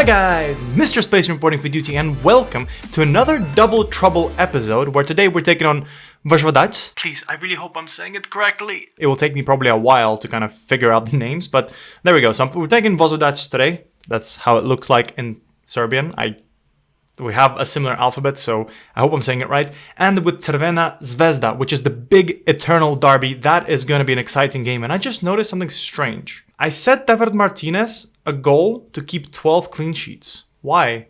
Hi guys, MrSpaceman reporting for duty and welcome to another Double Trouble episode where today we're taking on Vats. Please, I really hope I'm saying it correctly. It will take me probably a while to kind of figure out the names, but there we go. So we're taking Vats today. That's how it looks like in Serbian. We have a similar alphabet, so I hope I'm saying it right. And with Crvena Zvezda, which is the big eternal derby, that is going to be an exciting game. And I just noticed something strange. I set David Martinez a goal to keep 12 clean sheets. Why?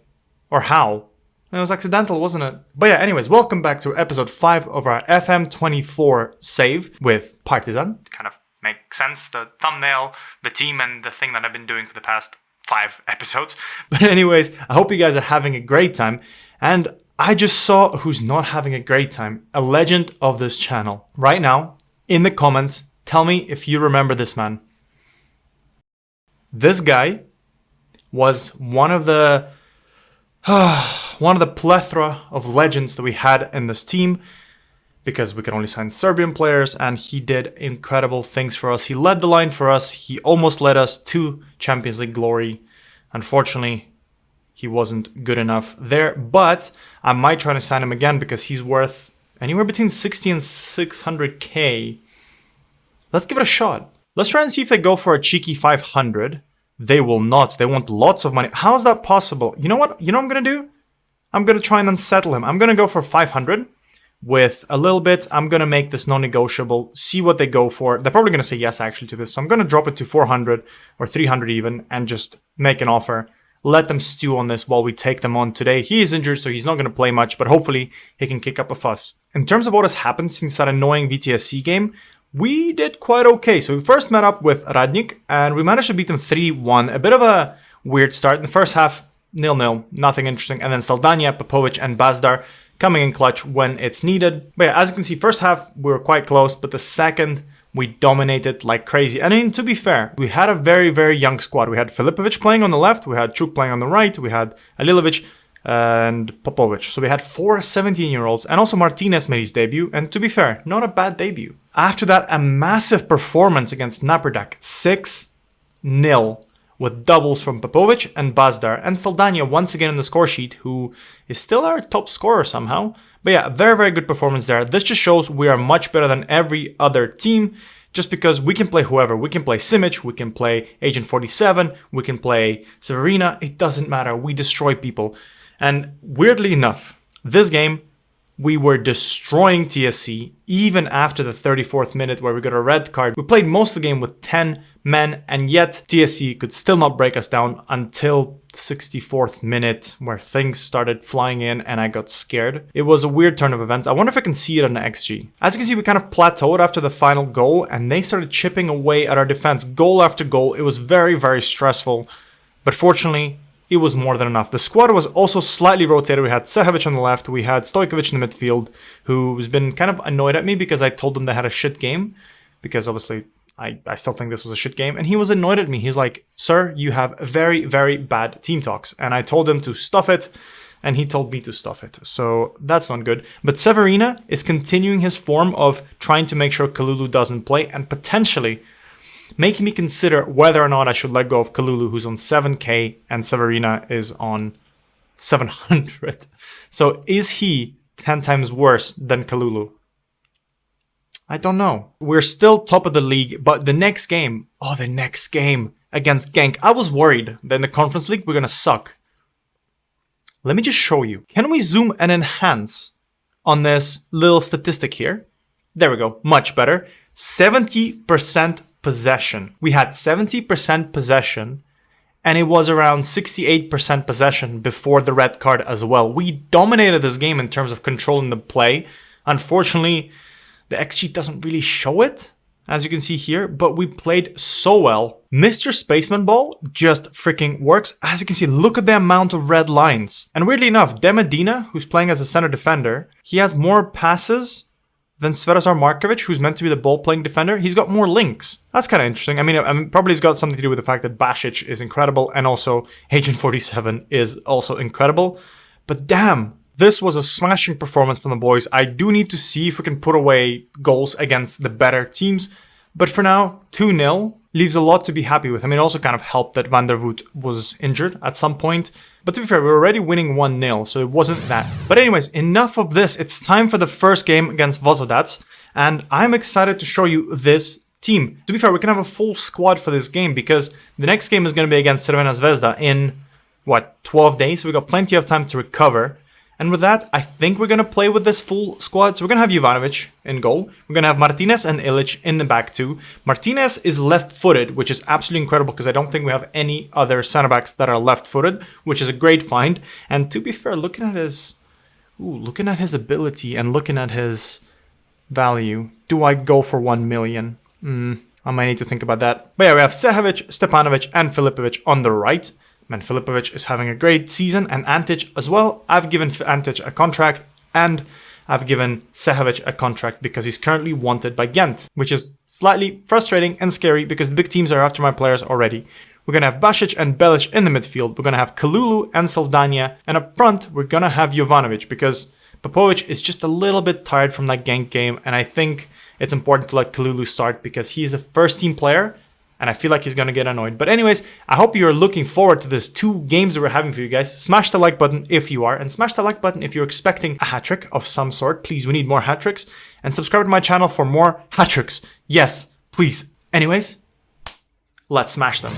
Or how? It was accidental, wasn't it? But yeah, anyways, welcome back to episode 5 of our FM24 save with Partizan. Kind of makes sense, the thumbnail, the team, and the thing that I've been doing for the past 5 episodes. But anyways, I hope you guys are having a great time. And I just saw who's not having a great time. A legend of this channel. Right now, in the comments, tell me if you remember this man. This guy was one of the plethora of legends that we had in this team because we could only sign Serbian players, and he did incredible things for us. He led the line for us. He almost led us to Champions League glory. Unfortunately, he wasn't good enough there, but I might try to sign him again because he's worth anywhere between 60 and 600k. Let's give it a shot. Let's try and see if they go for a cheeky 500. They will not. They want lots of money. How is that possible? You know what? You know what I'm going to do? I'm going to try and unsettle him. I'm going to go for 500 with a little bit. I'm going to make this non-negotiable. See what they go for. They're probably going to say yes, actually, to this. So I'm going to drop it to 400 or 300 even and just make an offer. Let them stew on this while we take them on today. He is injured, so he's not going to play much, but hopefully he can kick up a fuss. In terms of what has happened since that annoying VTSC game, we did quite okay. So we first met up with Radnik and we managed to beat them 3-1. A bit of a weird start. In the first half, 0-0, nothing interesting. And then Saldania, Popovic and Bazdar coming in clutch when it's needed. But yeah, as you can see, first half we were quite close, but the second we dominated like crazy. And I mean, to be fair, we had a very, very young squad. We had Filipovic playing on the left, we had Chuk playing on the right, we had Alilovic and Popovic. So we had 4 17-year-olds, and also Martinez made his debut, and to be fair, not a bad debut. After that, a massive performance against Napredak, 6-0, with doubles from Popovic and Bazdar, and Saldania once again in the score sheet, who is still our top scorer somehow. But yeah, very, very good performance there. This just shows we are much better than every other team, just because we can play whoever. We can play Simic, we can play Agent 47, we can play Severina. It doesn't matter. We destroy people. And weirdly enough, this game, we were destroying TSC even after the 34th minute where we got a red card. We played most of the game with 10 men, and yet TSC could still not break us down until the 64th minute where things started flying in and I got scared. It was a weird turn of events. I wonder if I can see it on the XG. As you can see, we kind of plateaued after the final goal and they started chipping away at our defense goal after goal. It was very, very stressful, but fortunately, it was more than enough. The squad was also slightly rotated. We had Sehovic on the left. We had Stojkovic in the midfield, who's been kind of annoyed at me because I told him they had a shit game. Because obviously, I still think this was a shit game. And he was annoyed at me. He's like, sir, you have very, very bad team talks. And I told him to stuff it. And he told me to stuff it. So that's not good. But Severina is continuing his form of trying to make sure Kalulu doesn't play. And potentially making me consider whether or not I should let go of Kalulu, who's on 7k, and Severina is on 700. So is he 10 times worse than Kalulu? I don't know. We're still top of the league, but the next game against Genk, I was worried that in the Conference League we're going to suck. Let me just show you. Can we zoom and enhance on this little statistic here? There we go. Much better. 70% possession. We had 70% possession, and it was around 68% possession before the red card as well. We dominated this game in terms of controlling the play. Unfortunately, the XG doesn't really show it, as you can see here, but we played so well. MrSpaceman ball just freaking works. As you can see, look at the amount of red lines. And weirdly enough, Demedina, who's playing as a center defender, he has more passes than Svetozar Markovic, who's meant to be the ball-playing defender. He's got more links. That's kind of interesting. I mean, probably it's got something to do with the fact that Basic is incredible, and also Agent 47 is also incredible. But damn, this was a smashing performance from the boys. I do need to see if we can put away goals against the better teams. But for now, 2-0. leaves a lot to be happy with. I mean, it also kind of helped that Van der Voort was injured at some point. But to be fair, we were already winning 1-0, so it wasn't that. But anyways, enough of this. It's time for the first game against Vats, and I'm excited to show you this team. To be fair, we can have a full squad for this game because the next game is going to be against Crvena Zvezda in, 12 days? So we got plenty of time to recover. And with that, I think we're going to play with this full squad. So we're going to have Jovanovic in goal. We're going to have Martinez and Ilic in the back too. Martinez is left-footed, which is absolutely incredible because I don't think we have any other center-backs that are left-footed, which is a great find. And to be fair, looking at his ability and looking at his value, do I go for 1 million? I might need to think about that. But yeah, we have Sehovic, Stepanovic, and Filipovic on the right. Man, Filipovic is having a great season, and Antic as well. I've given Antic a contract, and I've given Sehovic a contract because he's currently wanted by Ghent, which is slightly frustrating and scary because the big teams are after my players already. We're going to have Basic and Belic in the midfield. We're going to have Kalulu and Saldania, and up front, we're going to have Jovanovic because Popovic is just a little bit tired from that Genk game, and I think it's important to let Kalulu start because he's a first-team player, and I feel like he's going to get annoyed. But anyways, I hope you're looking forward to this 2 games that we're having for you guys. Smash the like button if you are, and smash the like button if you're expecting a hat-trick of some sort. Please, we need more hat-tricks. And subscribe to my channel for more hat-tricks. Yes, please. Anyways, let's smash them.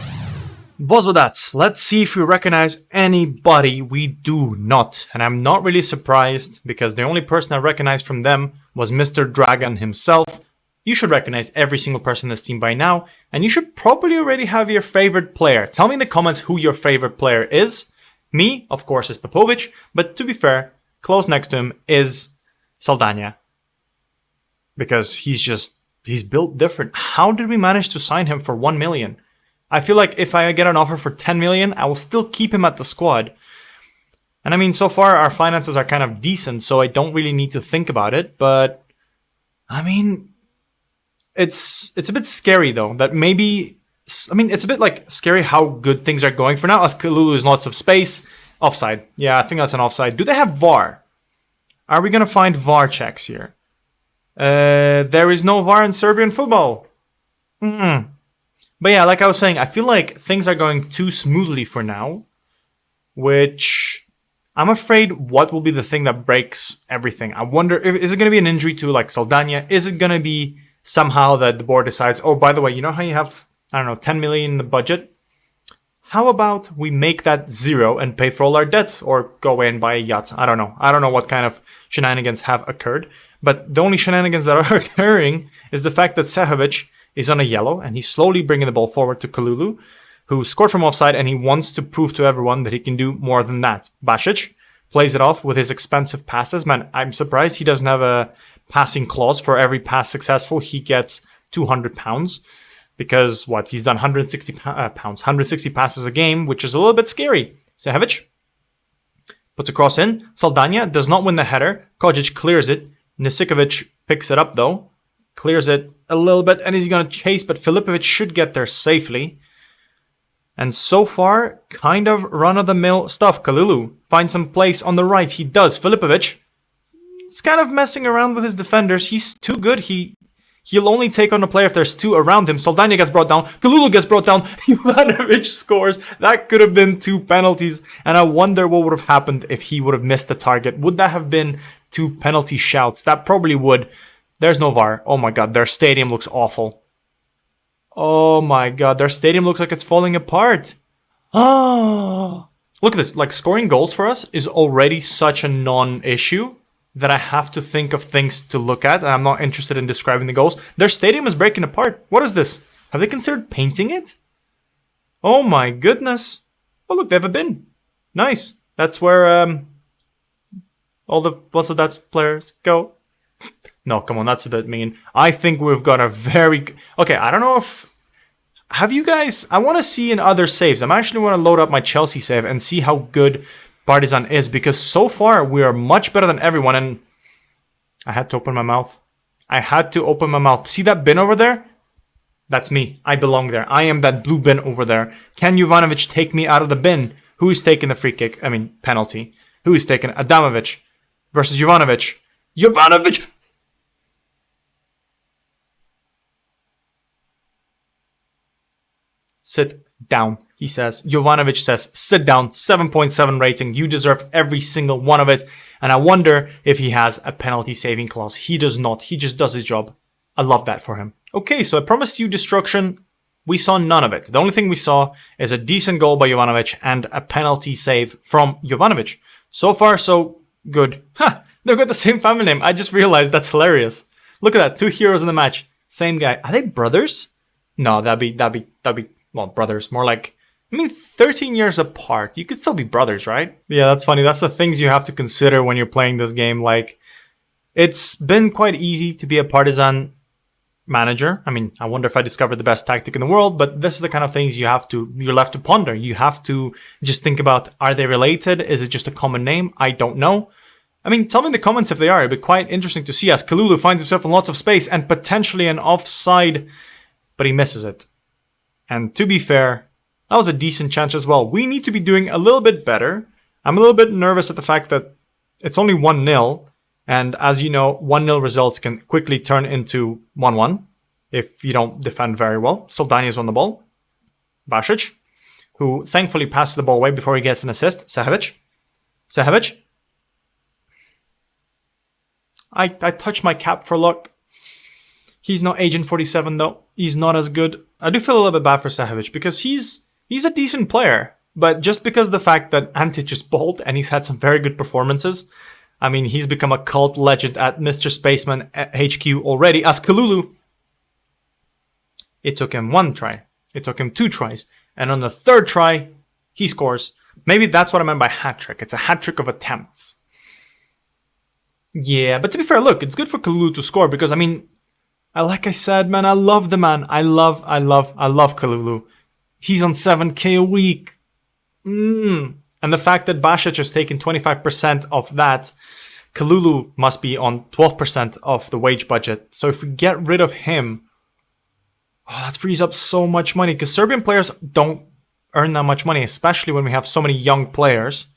Vozvodats, let's see if we recognize anybody. We do not. And I'm not really surprised because the only person I recognized from them was Mr. Dragon himself. You should recognize every single person in this team by now, and you should probably already have your favorite player. Tell me in the comments who your favorite player is. Me, of course, is Popovic, but to be fair, close next to him is Saldania. Because he's built different. How did we manage to sign him for 1 million? I feel like if I get an offer for 10 million, I will still keep him at the squad. And I mean, so far our finances are kind of decent, so I don't really need to think about it, but I mean, it's a bit scary though, that maybe, I mean, it's a bit like scary how good things are going for now, as Kalulu is lots of space. Offside. Yeah, I think that's an offside. Do they have VAR? Are we going to find VAR checks here? There is no VAR in Serbian football. But yeah, like I was saying, I feel like things are going too smoothly for now, which I'm afraid what will be the thing that breaks everything. I wonder, is it going to be an injury to like Saldania? Is it going to be somehow that the board decides, oh, by the way, you know how you have, I don't know, 10 million in the budget? How about we make that 0 and pay for all our debts or go away and buy a yacht? I don't know. I don't know what kind of shenanigans have occurred. But the only shenanigans that are occurring is the fact that Sehovic is on a yellow and he's slowly bringing the ball forward to Kalulu, who scored from offside, and he wants to prove to everyone that he can do more than that. Basic plays it off with his expensive passes. Man, I'm surprised he doesn't have a passing clause. For every pass successful, he gets £200 because what? He's done 160 passes a game, which is a little bit scary. Sehovic puts a cross in. Saldania does not win the header. Kojic clears it. Nisikovic picks it up though. Clears it a little bit, and he's going to chase, but Filipovic should get there safely. And so far, kind of run-of-the-mill stuff. Kalulu finds some place on the right. He does. Filipovic is kind of messing around with his defenders. He's too good. He'll only take on a player if there's 2 around him. Saldania gets brought down. Kalulu gets brought down. Jovanovic scores. That could have been 2 penalties. And I wonder what would have happened if he would have missed the target. Would that have been 2 penalty shouts? That probably would. There's no VAR. Oh my god, their stadium looks awful. Oh my god, their stadium looks like it's falling apart. Oh, look at this. Like, scoring goals for us is already such a non-issue that I have to think of things to look at, and I'm not interested in describing the goals. Their stadium is breaking apart. What is this? Have they considered painting it? Oh my goodness. Oh look, they have a bin. Nice. That's where all the Vozvodats players go. No, come on, that's a bit mean. I think we've got a very... Okay, I don't know if... Have you guys... I want to see in other saves. I'm actually want to load up my Chelsea save and see how good Partizan is, because so far we are much better than everyone, and I had to open my mouth. I had to open my mouth. See that bin over there? That's me. I belong there. I am that blue bin over there. Can Jovanovic take me out of the bin? Who is taking the free kick? I mean, penalty. Who is taking it? Adamovic versus Jovanovic. Jovanovic! sit down, he says. Jovanovic says, sit down, 7.7 rating. You deserve every single one of it. And I wonder if he has a penalty saving clause. He does not. He just does his job. I love that for him. Okay, so I promised you destruction. We saw none of it. The only thing we saw is a decent goal by Jovanovic and a penalty save from Jovanovic. So far, so good. Ha! They've got the same family name. I just realized that's hilarious. Look at that. 2 heroes in the match. Same guy. Are they brothers? No, that'd be, well, brothers. More like, 13 years apart. You could still be brothers, right? Yeah, that's funny. That's the things you have to consider when you're playing this game. Like, it's been quite easy to be a Partizan manager. I wonder if I discovered the best tactic in the world, but this is the kind of things you're left to ponder. You have to just think about, are they related? Is it just a common name? I don't know. Tell me in the comments if they are. It'd be quite interesting to see, as Kalulu finds himself in lots of space and potentially an offside, but he misses it. And to be fair, that was a decent chance as well. We need to be doing a little bit better. I'm a little bit nervous at the fact that it's only 1-0. And as you know, 1-0 results can quickly turn into 1-1 if you don't defend very well. Soldani is on the ball. Basic, who thankfully passes the ball away before he gets an assist. Sahavic. I touched my cap for luck. He's not Agent 47 though. He's not as good. I do feel a little bit bad for Sahavic because he's a decent player. But just because of the fact that Antic is bold and he's had some very good performances, he's become a cult legend at MrSpaceman HQ already. As Kalulu, it took him 1 try. It took him 2 tries. And on the 3rd try, he scores. Maybe that's what I meant by hat trick. It's a hat trick of attempts. Yeah, but to be fair, look, it's good for Kalulu to score because, like I said, man, I love the man. I love Kalulu. He's on 7K a week. And the fact that Basic has taken 25% of that, Kalulu must be on 12% of the wage budget. So if we get rid of him, that frees up so much money because Serbian players don't earn that much money, especially when we have so many young players.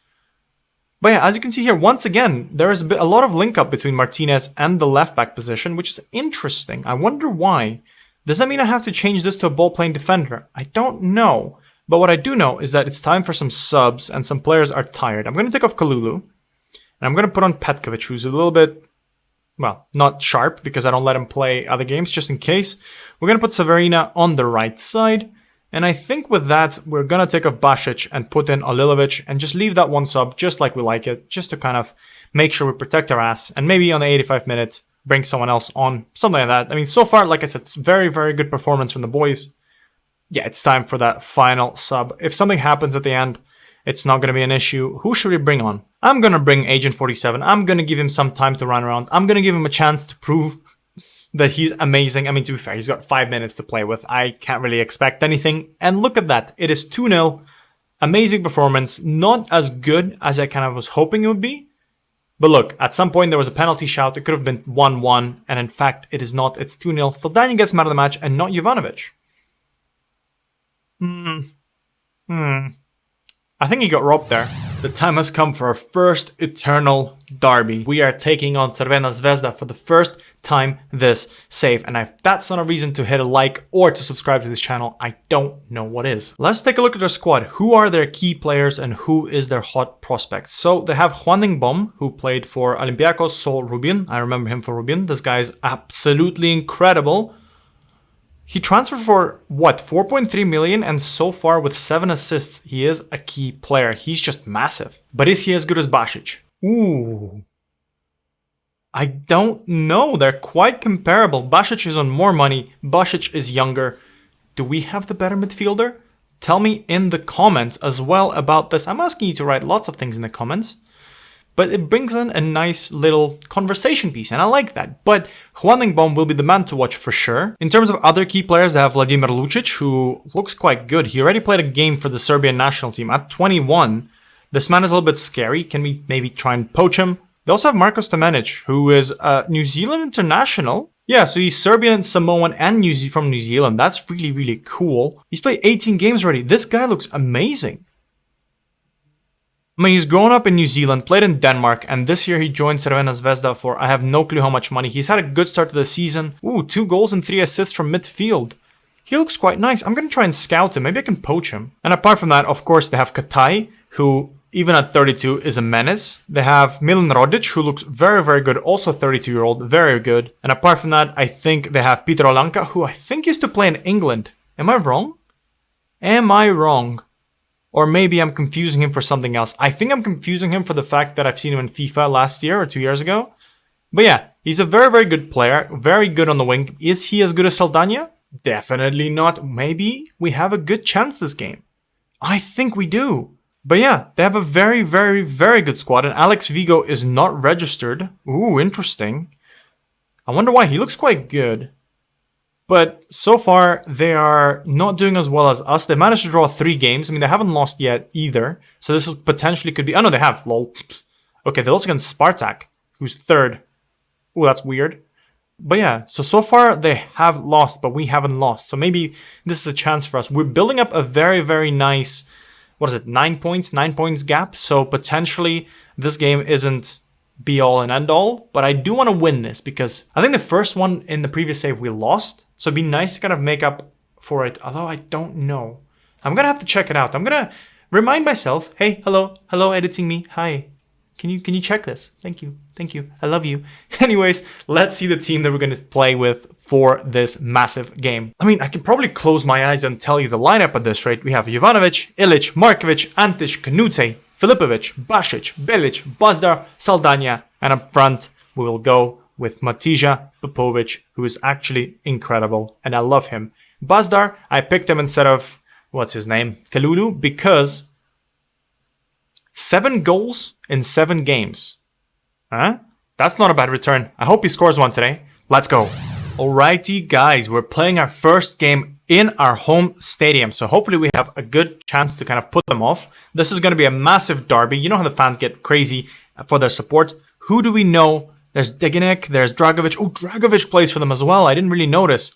But yeah, as you can see here, once again, there is a lot of link up between Martinez and the left back position, which is interesting. I wonder why. Does that mean I have to change this to a ball-playing defender? I don't know. But what I do know is that it's time for some subs and some players are tired. I'm going to take off Kalulu and I'm going to put on Petkovic, who's a little bit, well, not sharp because I don't let him play other games just in case. We're going to put Severina on the right side. And I think with that, we're going to take off Basic and put in Alilovic and just leave that 1 sub just like we like it, just to kind of make sure we protect our ass. And maybe on the 85th minute, bring someone else on, something like that. So far, like I said, it's very, very good performance from the boys. Yeah, it's time for that final sub. If something happens at the end, it's not going to be an issue. Who should we bring on? I'm going to bring Agent 47. I'm going to give him some time to run around. I'm going to give him a chance to prove that he's amazing. To be fair, he's got 5 minutes to play with. I can't really expect anything. And look at that. It is 2-0. Amazing performance. Not as good as I kind of was hoping it would be. But look, at some point there was a penalty shout. It could have been 1-1. And in fact, it is not. It's 2-0. So Daniel gets him out of the match and not Jovanovic. I think he got robbed there. The time has come for our first eternal derby. We are taking on Crvena Zvezda for the first time this save. And if that's not a reason to hit a like or to subscribe to this channel, I don't know what is. Let's take a look at their squad. Who are their key players and who is their hot prospect? So they have Juaningbom, who played for Olympiacos Sol Rubin. I remember him for Rubin. This guy is absolutely incredible. He transferred for, what, 4.3 million, and so far with 7 assists, he is a key player. He's just massive. But is he as good as Basic? Ooh. I don't know. They're quite comparable. Basic is on more money. Basic is younger. Do we have the better midfielder? Tell me in the comments as well about this. I'm asking you to write lots of things in the comments. But it brings in a nice little conversation piece, and I like that. But Juaningbom will be the man to watch for sure. In terms of other key players, they have Vladimir Lucic, who looks quite good. He already played a game for the Serbian national team at 21. This man is a little bit scary. Can we maybe try and poach him? They also have Marko Stamenic, who is a New Zealand international. Yeah, so he's Serbian, Samoan, and from New Zealand. That's really, really cool. He's played 18 games already. This guy looks amazing. He's grown up in New Zealand, played in Denmark, and this year he joined Crvena Zvezda for I have no clue how much money. He's had a good start to the season. Ooh, 2 goals and 3 assists from midfield. He looks quite nice. I'm going to try and scout him. Maybe I can poach him. And apart from that, of course, they have Katai, who even at 32 is a menace. They have Milan Rodic, who looks very, very good. Also 32-year-old, very good. And apart from that, I think they have Peter Olanka, who I think used to play in England. Am I wrong? Am I wrong? Or maybe I'm confusing him for something else. I think I'm confusing him for the fact that I've seen him in FIFA last year or 2 years ago. But yeah, he's a very, very good player. Very good on the wing. Is he as good as Saldana? Definitely not. Maybe we have a good chance this game. I think we do. But yeah, they have a very, very, very good squad. And Alex Vigo is not registered. Ooh, interesting. I wonder why. He looks quite good. But so far, they are not doing as well as us. They managed to draw 3 games. I mean, they haven't lost yet either. So this potentially could be... Oh, no, they have. Lol. Okay, they lost against Spartak, who's 3rd. Ooh, that's weird. But yeah, so far they have lost, but we haven't lost. So maybe this is a chance for us. We're building up a very, very nice, 9 points gap. So potentially this game isn't be all and end all, but I do want to win this because I think the first one in the previous save we lost. So it'd be nice to kind of make up for it. Although I don't know. I'm going to have to check it out. I'm going to remind myself, hey, hello, editing me. Hi. Can you check this? Thank you. I love you. Anyways, let's see the team that we're going to play with for this massive game. I mean, I can probably close my eyes and tell you the lineup at this rate. We have Jovanovic, Ilic, Markovic, Antic, Kanute, Filipovic, Basic, Belic, Bazdar, Saldana, and up front we will go with Matija Popovic, who is actually incredible, and I love him. Bazdar, I picked him instead of, what's his name? Kalulu, because 7 goals in 7 games. Huh? That's not a bad return. I hope he scores one today. Let's go. Alrighty, guys. We're playing our first game in our home stadium. So hopefully we have a good chance to kind of put them off. This is going to be a massive derby. You know how the fans get crazy for their support. Who do we know? There's Degenek. There's Dragovic. Oh, Dragovic plays for them as well. I didn't really notice.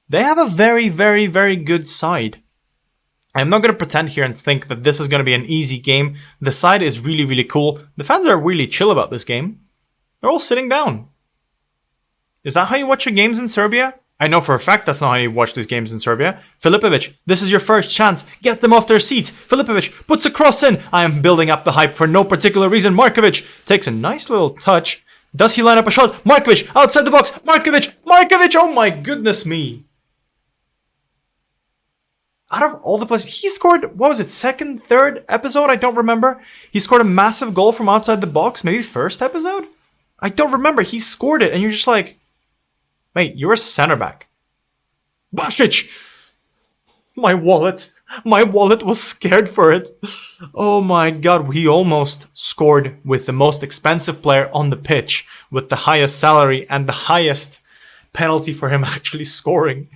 They have a very, very, very good side. I'm not going to pretend here and think that this is going to be an easy game. The side is really, really cool. The fans are really chill about this game. They're all sitting down. Is that how you watch your games in Serbia? I know for a fact that's not how you watch these games in Serbia. Filipovic, this is your first chance. Get them off their seats. Filipovic puts a cross in. I am building up the hype for no particular reason. Markovic takes a nice little touch. Does he line up a shot? Markovic outside the box. Markovic. Oh my goodness me. Out of all the places, he scored, what was it, 2nd, 3rd episode? I don't remember. He scored a massive goal from outside the box, maybe 1st episode? I don't remember. He scored it, and you're just like, wait, you're a center back. Basic! My wallet was scared for it. Oh my god, he almost scored with the most expensive player on the pitch, with the highest salary and the highest penalty for him actually scoring.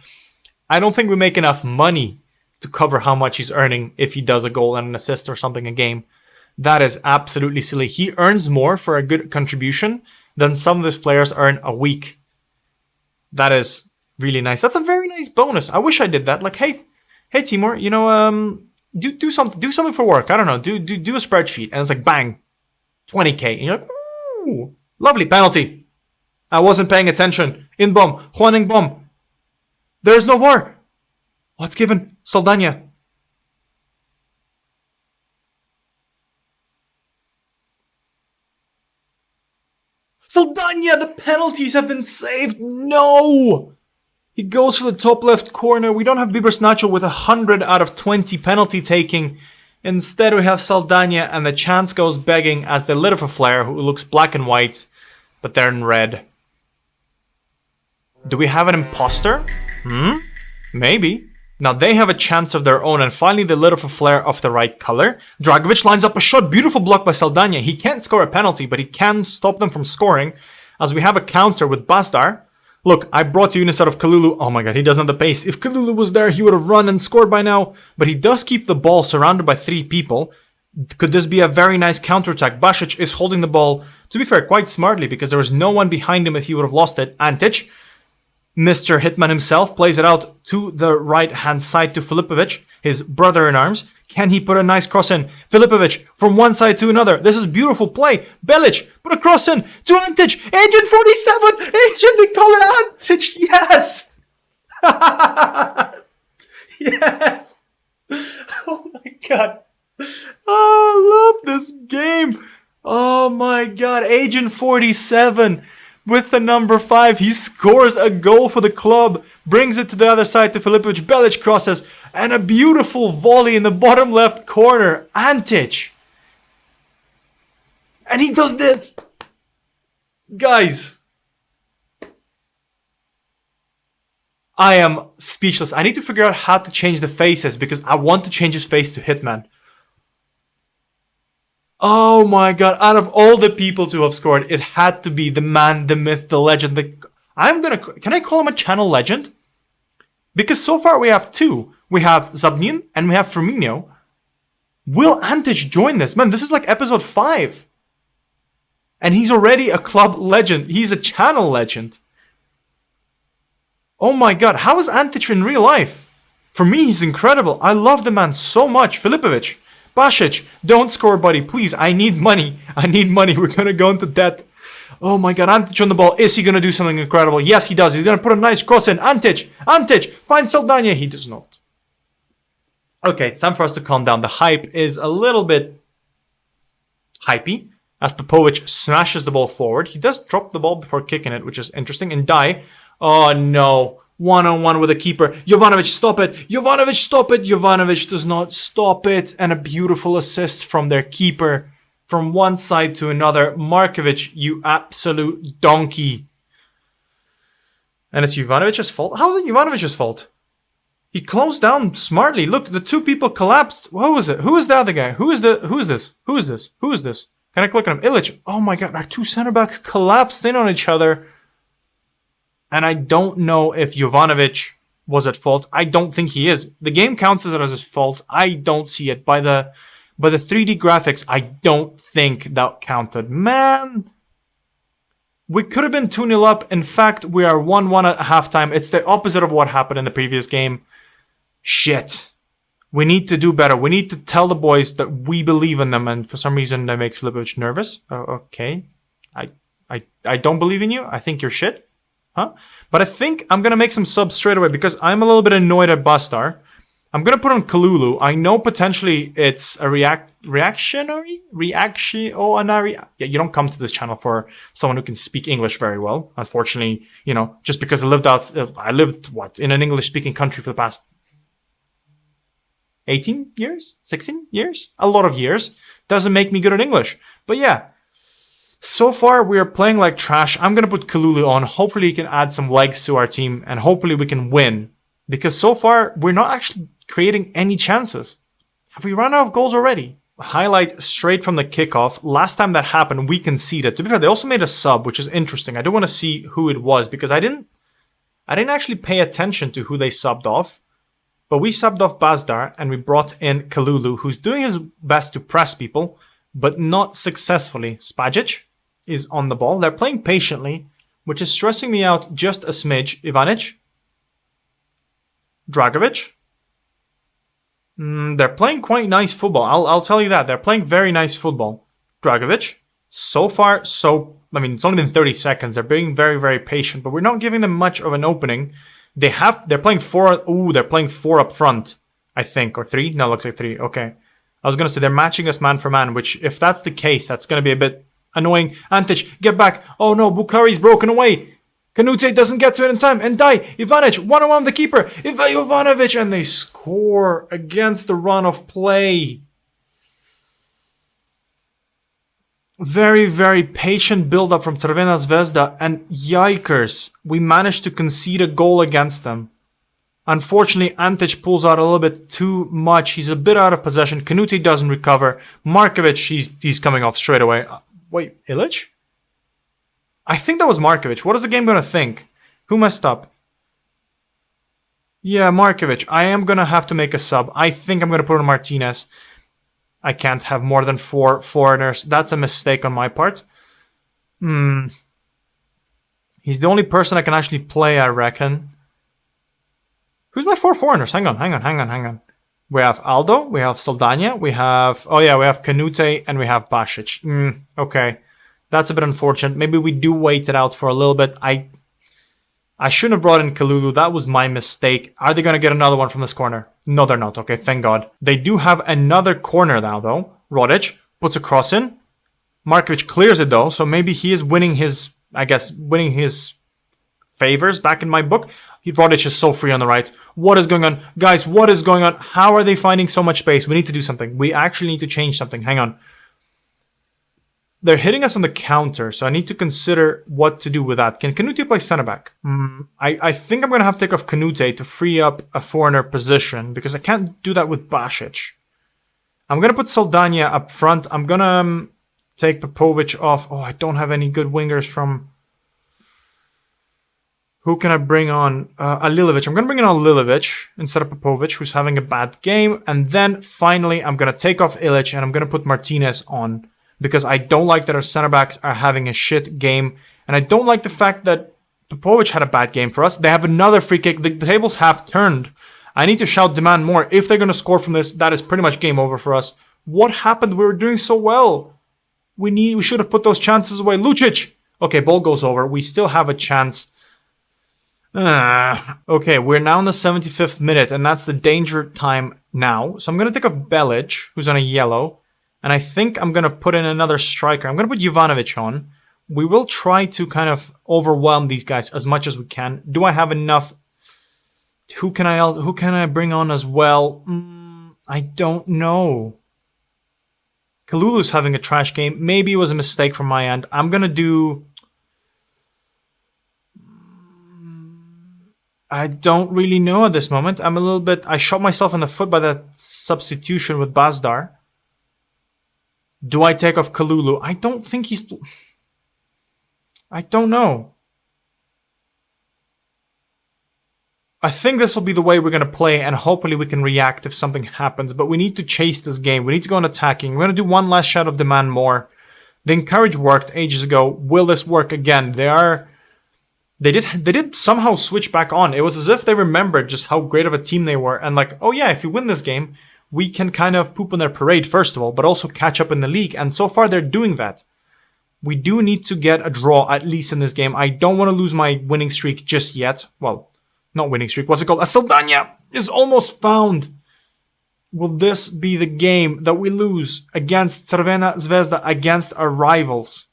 I don't think we make enough money to cover how much he's earning if he does a goal and an assist or something a game. That is absolutely silly. He earns more for a good contribution than some of these players earn a week. That is really nice. That's a very nice bonus. I wish I did that. Like, hey Timur, you know, do something for work. I don't know. Do a spreadsheet, and it's like bang, 20k, and you're like, ooh, lovely penalty. I wasn't paying attention. In bomb, Huaning bomb. There's no VAR. What's given? Saldana. Saldana, the penalties have been saved. No! He goes for the top left corner. We don't have Bibers Nacho with 100 out of 20 penalty taking. Instead, we have Saldana, and the chance goes begging as they lit off a flare who looks black and white, but they're in red. Do we have an imposter? Maybe. Now they have a chance of their own, and finally they lit off a flare of the right color. Dragovic lines up a shot. Beautiful block by Saldana. He can't score a penalty, but he can stop them from scoring, as we have a counter with Bazdar. Look, I brought you in instead of Kalulu. Oh my god, he doesn't have the pace. If Kalulu was there, he would have run and scored by now. But he does keep the ball surrounded by 3 people. Could this be a very nice counterattack? Basic is holding the ball, to be fair, quite smartly, because there was no one behind him if he would have lost it. Antic, Mr. Hitman himself, plays it out to the right-hand side to Filipovic, his brother-in-arms. Can he put a nice cross in? Filipovic from one side to another. This is beautiful play. Belic put a cross in to Antic. Agent 47. Agent, they call it Antic. Yes. Yes! Oh my god. Oh, I love this game. Oh my god. Agent 47 with the number 5. He scores a goal for the club. Brings it to the other side to Filipovic. Belic crosses. And a beautiful volley in the bottom left corner. Antic. And he does this. Guys. I am speechless. I need to figure out how to change the faces because I want to change his face to Hitman. Oh my god. Out of all the people to have scored, it had to be the man, the myth, the legend. Can I call him a channel legend? Because so far we have 2. We have Zabnin and we have Firmino. Will Antic join this? Man, this is like episode 5. And he's already a club legend. He's a channel legend. Oh my god, how is Antic in real life? For me, he's incredible. I love the man so much. Filipovic, Basic, don't score, buddy. Please, I need money. I need money. We're going to go into debt. Oh my god, Antic on the ball. Is he going to do something incredible? Yes, he does. He's going to put a nice cross in. Antic, find Saldania. He does not. Okay, it's time for us to calm down. The hype is a little bit hypey. As Popovic smashes the ball forward. He does drop the ball before kicking it, which is interesting. And Dai, oh no. 1-on-1 with a keeper. Jovanovic, stop it. Jovanovic, stop it. Jovanovic does not stop it. And a beautiful assist from their keeper. From one side to another. Markovic, you absolute donkey. And it's Jovanovic's fault? How is it Jovanovic's fault? He closed down smartly. Look, the 2 people collapsed. What was it? Who is the other guy? Who is this? Can I click on him? Illich. Oh my god, our 2 center backs collapsed in on each other. And I don't know if Jovanovic was at fault. I don't think he is. The game counts as his fault. I don't see it. By the 3D graphics, I don't think that counted. Man, we could have been 2-0 up. In fact, we are 1-1 at halftime. It's the opposite of what happened in the previous game. Shit. We need to do better. We need to tell the boys that we believe in them. And for some reason, that makes Filipovic nervous. Okay. I don't believe in you. I think you're shit. Huh? But I think I'm going to make some subs straight away because I'm a little bit annoyed at Bastar. I'm going to put on Kalulu. I know potentially it's a reactionary? Yeah, you don't come to this channel for someone who can speak English very well. Unfortunately, just because I lived in an English-speaking country for the past 18 years? 16 years? A lot of years. Doesn't make me good at English. But yeah. So far, we are playing like trash. I'm going to put Kalulu on. Hopefully, he can add some legs to our team. And hopefully, we can win. Because so far, we're not actually creating any chances. Have we run out of goals already? Highlight straight from the kickoff. Last time that happened, we conceded. To be fair, they also made a sub, which is interesting. I do want to see who it was. Because I didn't actually pay attention to who they subbed off. But we subbed off Bazdar. And we brought in Kalulu, who's doing his best to press people. But not successfully. Spajic is on the ball. They're playing patiently, which is stressing me out just a smidge. Ivanic. Dragovic. They're playing quite nice football. I'll tell you that. They're playing very nice football. Dragovic. So far, it's only been 30 seconds. They're being very, very patient, but we're not giving them much of an opening. They're playing 4. Ooh, they're playing 4 up front, I think. Or 3? No, it looks like 3. Okay. I was going to say they're matching us man for man, which if that's the case, that's going to be a bit annoying. Antic, get back. Oh no, Bukhari's broken away. Kanute doesn't get to it in time. And Dai, Ivanic, 1-on-1 the keeper. Jovanovic, and they score against the run of play. Very, very patient build-up from Crvena Zvezda. And yikers, we managed to concede a goal against them. Unfortunately, Antic pulls out a little bit too much. He's a bit out of possession. Kanute doesn't recover. Markovic, he's coming off straight away. Wait, Illich? I think that was Markovic. What is the game going to think? Who messed up? Yeah, Markovic. I am going to have to make a sub. I think I'm going to put on Martinez. I can't have more than 4 foreigners. That's a mistake on my part. He's the only person I can actually play, I reckon. Who's my 4 foreigners? Hang on. We have Aldo, we have Saldania, we have Kanute, and we have Basic. Okay. That's a bit unfortunate. Maybe we do wait it out for a little bit. I shouldn't have brought in Kalulu. That was my mistake. Are they going to get another one from this corner? No, they're not. Okay, thank God. They do have another corner now, though. Rodic puts a cross in. Markovic clears it, though, so maybe he is winning his, winning his favors back in my book. Rodic is so free on the right. What is going on? Guys, what is going on? How are they finding so much space? We need to do something. We actually need to change something. Hang on. They're hitting us on the counter, so I need to consider what to do with that. Can Canute play center back? I think I'm going to have to take off Canute to free up a foreigner position, because I can't do that with Basic. I'm going to put Saldania up front. I'm going to take Popovic off. Oh, I don't have any good wingers from... Who can I bring on? Alilovic. I'm going to bring in Alilovic instead of Popovic, who's having a bad game. And then, finally, I'm going to take off Ilic and I'm going to put Martinez on. Because I don't like that our center backs are having a shit game. And I don't like the fact that Popovic had a bad game for us. They have another free kick. The tables have turned. I need to shout demand more. If they're going to score from this, that is pretty much game over for us. What happened? We were doing so well. We should have put those chances away. Lucic! Okay, ball goes over. We still have a chance. Okay, we're now in the 75th minute, and that's the danger time now. So I'm going to take off Belic, who's on a yellow. And I think I'm going to put in another striker. I'm going to put Jovanovic on. We will try to kind of overwhelm these guys as much as we can. Do I have enough? Who can I bring on as well? I don't know. Kalulu's having a trash game. Maybe it was a mistake from my end. I'm going to do... I don't really know at this moment. I shot myself in the foot by that substitution with Bazdar. Do I take off Kalulu? I don't think he's... I don't know. I think this will be the way we're going to play, and hopefully we can react if something happens. But we need to chase this game. We need to go on attacking. We're going to do one last shot of demand more. The encourage worked ages ago. Will this work again? They did somehow switch back on. It was as if they remembered just how great of a team they were. And like, oh yeah, if you win this game... we can kind of poop on their parade, first of all, but also catch up in the league. And so far, they're doing that. We do need to get a draw, at least in this game. I don't want to lose my winning streak just yet. Well, not winning streak. What's it called? A Saldania is almost found. Will this be the game that we lose against Crvena Zvezda, against our rivals?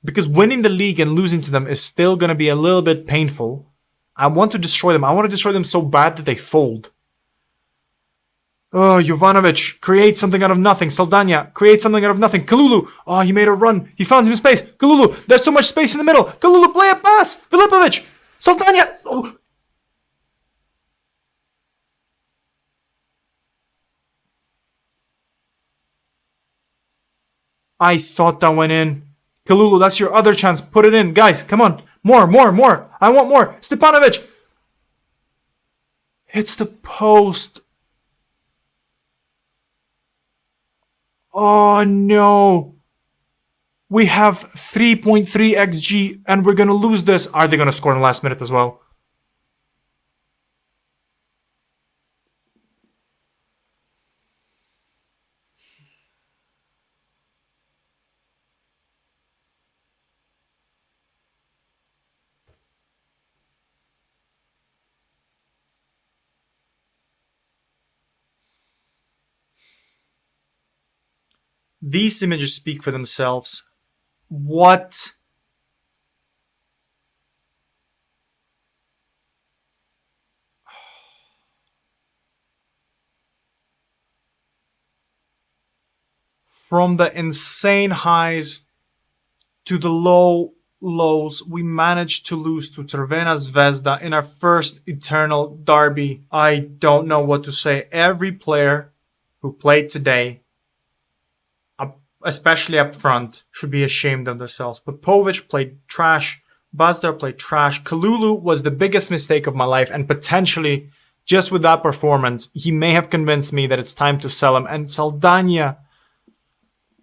Because winning the league and losing to them is still going to be a little bit painful. I want to destroy them. I want to destroy them so bad that they fold. Oh, Jovanovic, create something out of nothing. Saldania, create something out of nothing. Kalulu, oh, he made a run. He found some space. Kalulu, there's so much space in the middle. Kalulu, play a pass. Filipovic, Saldania. Oh. I thought that went in. Kalulu, that's your other chance. Put it in. Guys, come on. More. I want more. Stepanovic. Hits the post. Oh no. We have 3.3 XG and we're going to lose this. Are they going to score in the last minute as well? These images speak for themselves. What? From the insane highs to the lows, we managed to lose to Crvena Zvezda in our first eternal derby. I don't know what to say. Every player who played today, especially up front, should be ashamed of themselves. Popovic played trash. Bazdar played trash. Kalulu was the biggest mistake of my life, and potentially, just with that performance, he may have convinced me that it's time to sell him. And Saldania,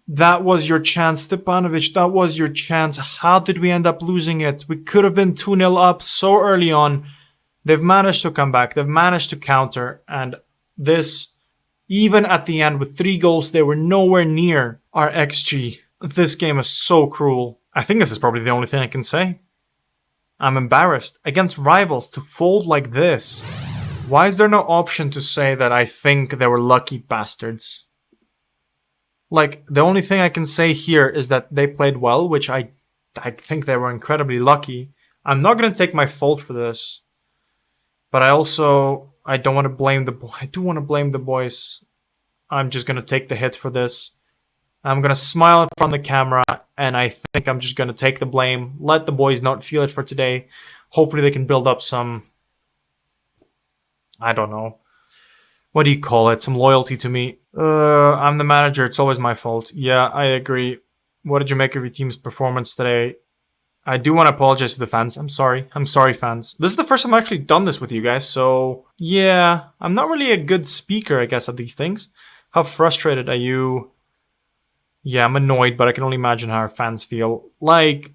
that was your chance. Stepanovic, that was your chance. How did we end up losing it? We could have been 2-0 up so early on. They've managed to come back. They've managed to counter. And this, even at the end with 3 goals, they were nowhere near our XG. This game is so cruel. I think this is probably the only thing I can say. I'm embarrassed against rivals to fold like this. Why is there no option to say that I think they were lucky bastards? Like, the only thing I can say here is that they played well, which I think they were incredibly lucky. I'm not going to take my fault for this. But I don't want to blame I do want to blame the boys. I'm just going to take the hit for this. I'm going to smile in front of the camera, and I think I'm just going to take the blame. Let the boys not feel it for today. Hopefully they can build up some, I don't know, what do you call it? Some loyalty to me. I'm the manager. It's always my fault. Yeah, I agree. What did you make of your team's performance today? I do want to apologize to the fans. I'm sorry. I'm sorry, fans. This is the first time I've actually done this with you guys, so yeah, I'm not really a good speaker, I guess, of these things. How frustrated are you? Yeah, I'm annoyed, but I can only imagine how our fans feel. Like,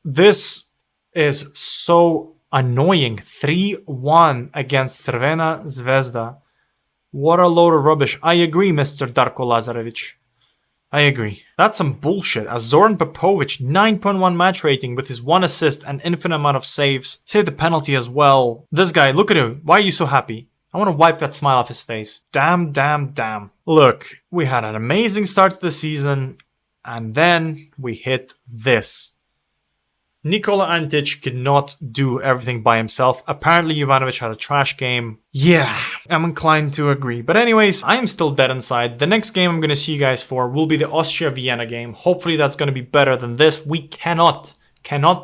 this is so annoying. 3-1 against Crvena Zvezda. What a load of rubbish. I agree, Mr. Darko Lazarevic. I agree. That's some bullshit. As Zoran Popovic, 9.1 match rating with his 1 assist and infinite amount of saves. Saved the penalty as well. This guy, look at him. Why are you so happy? I want to wipe that smile off his face. Damn, damn, damn. Look, we had an amazing start to the season, and then we hit this. Nikola Antic could not do everything by himself. Apparently Jovanovic had a trash game. Yeah, I'm inclined to agree. But anyways, I am still dead inside. The next game I'm going to see you guys for will be the Austria-Vienna game. Hopefully that's going to be better than this. We cannot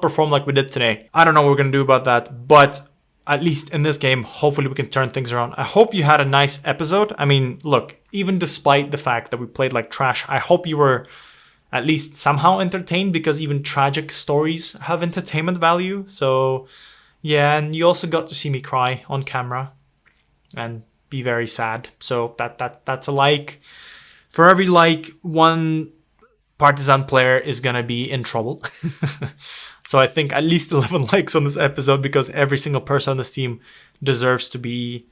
perform like we did today. I don't know what we're going to do about that, but at least in this game, hopefully we can turn things around. I hope you had a nice episode. I mean, look, even despite the fact that we played like trash, I hope you were at least somehow entertained, because even tragic stories have entertainment value. So yeah, and you also got to see me cry on camera and be very sad. So that's a like. For every like, one Partizan player is gonna be in trouble. So I think at least 11 likes on this episode, because every single person on this team deserves to be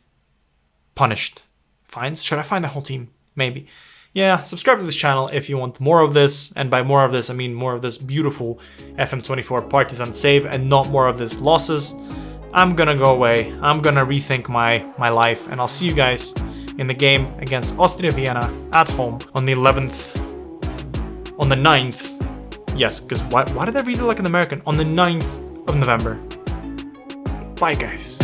punished. Fines? Should I fine the whole team? Maybe. Yeah, subscribe to this channel if you want more of this, and by more of this I mean more of this beautiful FM24 Partizan save and not more of this losses. I'm gonna go away, I'm gonna rethink my life, and I'll see you guys in the game against Austria Vienna at home on the 9th. Yes, because why did I read it like an American? On the 9th of November. Bye guys.